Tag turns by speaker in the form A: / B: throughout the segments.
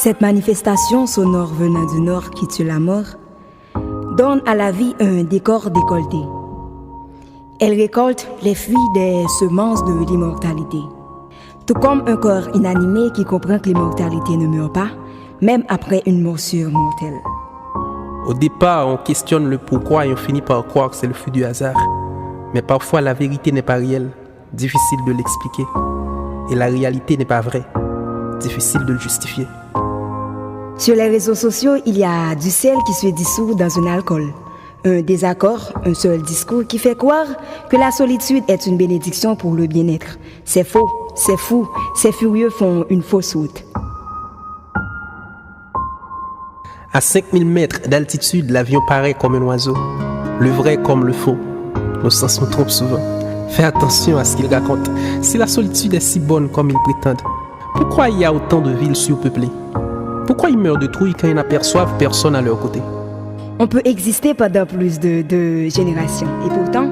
A: Cette manifestation sonore venant du nord qui tue la mort donne à la vie un décor décolleté. Elle récolte les fruits des semences de l'immortalité. Tout comme un corps inanimé qui comprend que l'immortalité ne meurt pas, même après une morsure mortelle.
B: Au départ, on questionne le pourquoi et on finit par croire que c'est le fruit du hasard. Mais parfois, la vérité n'est pas réelle, difficile de l'expliquer. Et la réalité n'est pas vraie, difficile de le justifier.
A: Sur les réseaux sociaux, il y a du sel qui se dissout dans un alcool. Un désaccord, un seul discours qui fait croire que la solitude est une bénédiction pour le bien-être. C'est faux, c'est fou, ces furieux font une fausse route.
B: À 5000 mètres d'altitude, l'avion paraît comme un oiseau, le vrai comme le faux. Nos sens nous trompent souvent. Fais attention à ce qu'ils racontent. Si la solitude est si bonne comme ils prétendent, pourquoi il y a autant de villes surpeuplées? Pourquoi ils meurent de trouille quand ils n'aperçoivent personne à leur côté?
A: On peut exister pendant plus de générations et pourtant,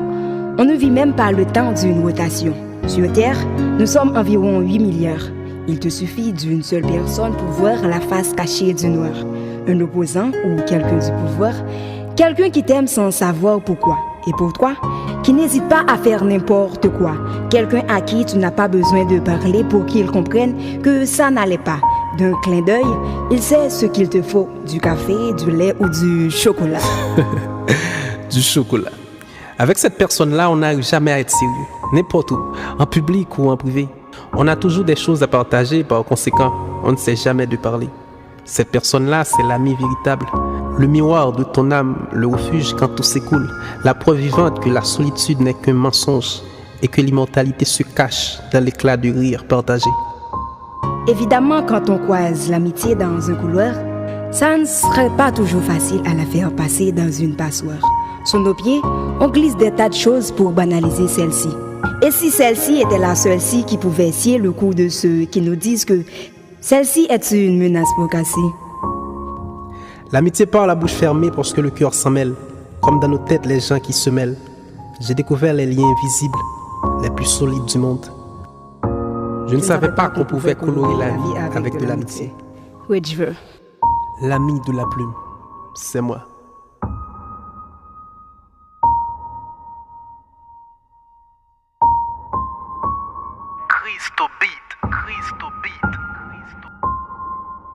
A: on ne vit même pas le temps d'une rotation. Sur Terre, nous sommes environ 8 milliards. Il te suffit d'une seule personne pour voir la face cachée du noir. Un opposant ou quelqu'un du pouvoir, quelqu'un qui t'aime sans savoir pourquoi. Et pour toi, qui n'hésite pas à faire n'importe quoi. Quelqu'un à qui tu n'as pas besoin de parler pour qu'il comprenne que ça n'allait pas. D'un clin d'œil, il sait ce qu'il te faut. Du café, du lait ou du chocolat.
B: Du chocolat. Avec cette personne-là, on n'arrive jamais à être sérieux. N'importe où, en public ou en privé. On a toujours des choses à partager, par conséquent, on ne sait jamais de parler. Cette personne-là, c'est l'ami véritable. Le miroir de ton âme, le refuge quand tout s'écoule. La preuve vivante que la solitude n'est qu'un mensonge et que l'immortalité se cache dans l'éclat du rire partagé.
A: Évidemment, quand on croise l'amitié dans un couloir, ça ne serait pas toujours facile à la faire passer dans une passoire. Sur nos pieds, on glisse des tas de choses pour banaliser celle-ci. Et si celle-ci était la seule-ci qui pouvait scier le cou de ceux qui nous disent que celle-ci est une menace pour casser?
B: L'amitié part la bouche fermée parce que le cœur s'en mêle, comme dans nos têtes les gens qui se mêlent. J'ai découvert les liens invisibles, les plus solides du monde. Je ne savais pas qu'on pouvait colorer la vie avec de l'amitié.
A: Oui, je veux.
B: L'ami de la plume, c'est moi.